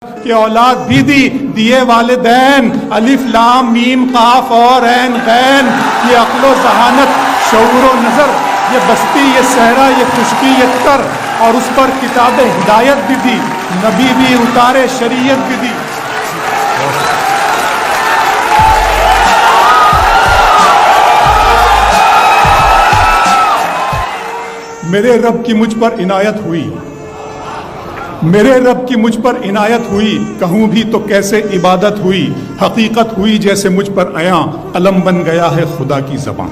کہ اولاد بھی دیے والدین، الف لام میم قاف اور عین غین، یہ عقل و ذہانت، شعور و نظر، یہ بستی، یہ صحرا، یہ خشکی، یہ تر، اور اس پر کتاب ہدایت بھی دی، نبی بھی اتارے، شریعت بھی دی۔ میرے رب کی مجھ پر عنایت ہوئی، میرے رب کی مجھ پر عنایت ہوئی، کہوں بھی تو کیسے عبادت ہوئی، حقیقت ہوئی جیسے مجھ پر عیاں، قلم بن گیا ہے خدا کی زبان۔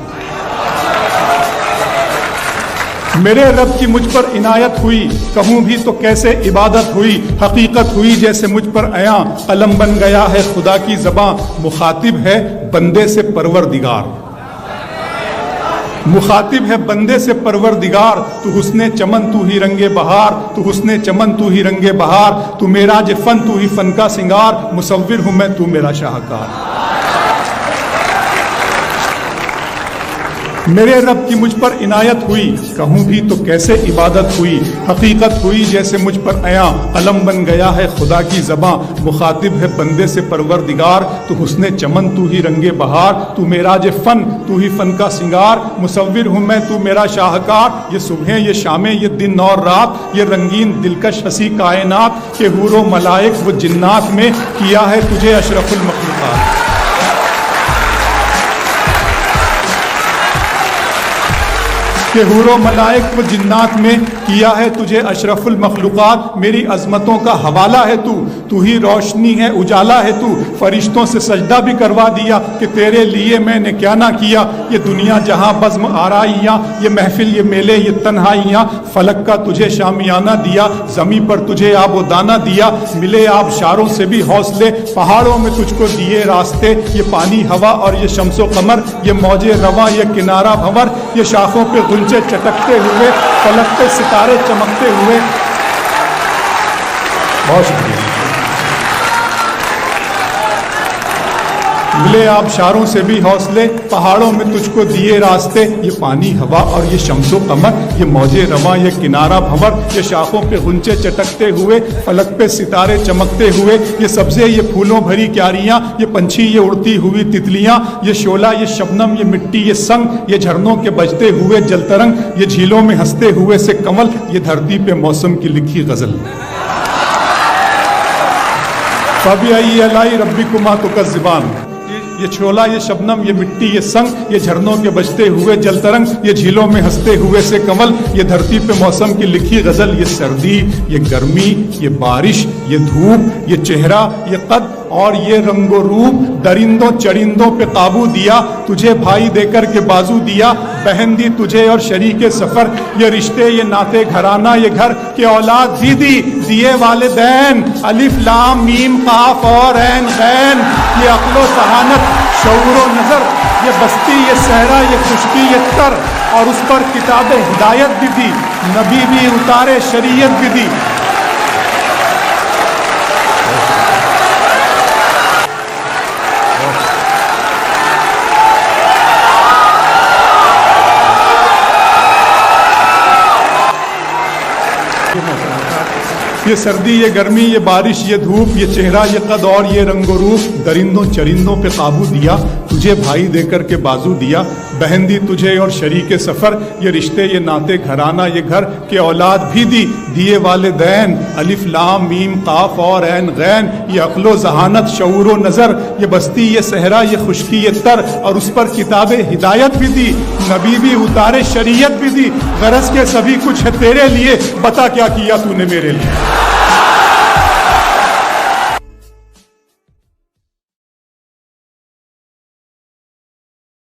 میرے رب کی مجھ پر عنایت ہوئی، کہوں بھی تو کیسے عبادت ہوئی، حقیقت ہوئی جیسے مجھ پر عیاں، قلم بن گیا ہے خدا کی زبان۔ مخاطب ہے بندے سے پروردگار، مخاطب ہے بندے سے پروردگار، تو حسن چمن تو ہی رنگ بہار، تو حسن چمن تو ہی رنگ بہار، تو میرا فن تو ہی فن کا سنگار، مصور ہوں میں تو میرا شاہکار۔ میرے رب کی مجھ پر عنایت ہوئی، کہوں بھی تو کیسے عبادت ہوئی، حقیقت ہوئی جیسے مجھ پر عیاں، قلم بن گیا ہے خدا کی زباں۔ مخاطب ہے بندے سے پروردگار، تو حسن چمن تو ہی رنگ بہار، تو میراج فن تو ہی فن کا سنگار، مصور ہوں میں تو میرا شاہکار۔ یہ صبحیں، یہ شامیں، یہ دن اور رات، یہ رنگین دلکش ہنسی کائنات، کہ حور و ملائک و جنات میں کیا ہے تجھے اشرف المخلوقات۔ کہ حور و ملائک و جنات میں کیا ہے تجھے اشرف المخلوقات۔ میری عظمتوں کا حوالہ ہے تو ہی روشنی ہے، اجالا ہے تو، فرشتوں سے سجدہ بھی کروا دیا، کہ تیرے لیے میں نے کیا نہ کیا۔ یہ دنیا جہاں بزم آرائیاں، یہ محفل، یہ میلے، یہ تنہائیاں، فلک کا تجھے شامیانہ دیا، زمین پر تجھے آب و دانہ دیا، ملے آبشاروں سے بھی حوصلے، پہاڑوں میں تجھ کو دیے راستے، یہ پانی ہوا اور یہ شمس و قمر، یہ موج رواں، یہ کنارہ بھنور، یہ شاخوں پہ غنچے چٹکتے ہوئے، فلک پہ ستارے چمکتے ہوئے۔ بہت شکریہ۔ ملے آبشاروں سے بھی حوصلے، پہاڑوں میں تجھ کو دیے راستے، یہ پانی ہوا اور یہ شمس و قمر، یہ موج رواں، یہ کنارہ بھنور، یہ شاخوں پہ غنچے چٹکتے ہوئے، فلک پہ ستارے چمکتے ہوئے، یہ سبزے، یہ پھولوں بھری کیاریاں، یہ پنچھی، یہ اڑتی ہوئی تتلیاں، یہ شعلہ، یہ شبنم، یہ مٹی، یہ سنگ، یہ جھرنوں کے بجتے ہوئے جل ترنگ، یہ جھیلوں میں ہنستے ہوئے سے کمل، یہ دھرتی پہ موسم کی لکھی غزل۔ فَبِأَيِّ آلَاءِ رَبِّكُمَا تُكَذِّبَانِ، یہ چھولا، یہ شبنم، یہ مٹی، یہ سنگ، یہ جھرنوں کے بجتے ہوئے جل ترنگ، یہ جھیلوں میں ہنستے ہوئے سے کمل، یہ دھرتی پہ موسم کی لکھی غزل۔ یہ سردی، یہ گرمی، یہ بارش، یہ دھوپ، یہ چہرہ، یہ قد اور یہ رنگ و روپ، درندوں چرندوں پہ قابو دیا، تجھے بھائی دے کر کے بازو دیا، بہن دی تجھے اور شریک سفر، یہ رشتے، یہ ناطے گھرانہ، یہ گھر، کہ اولاد بھی دیے والدین، الف لام میم قاف اور عین غین، یہ عقل و ذہانت، شعور و نظر، یہ بستی، یہ صحرا، یہ خشکی، یہ تر، اور اس پر کتاب ہدایت بھی دی، نبی بھی اتارے، شریعت بھی دی۔ یہ سردی، یہ گرمی، یہ بارش، یہ دھوپ، یہ چہرہ، یہ قد اور یہ رنگ و روپ، درندوں چرندوں پہ قابو دیا، تجھے بھائی دے کر کے بازو دیا، بہن دی تجھے اور شریک سفر، یہ رشتے، یہ ناطے گھرانہ، یہ گھر، کہ اولاد بھی دیے والدین، الف لام میم قاف اور عین غین، یہ عقل و ذہانت، شعور و نظر، یہ بستی، یہ صحرا، یہ خشکی، یہ تر، اور اس پر کتاب ہدایت بھی دی، نبی بھی اتارے، شریعت بھی دی۔ غرض کے سبھی کچھ ہے تیرے لیے، بتا کیا کیا تو نے میرے لیے۔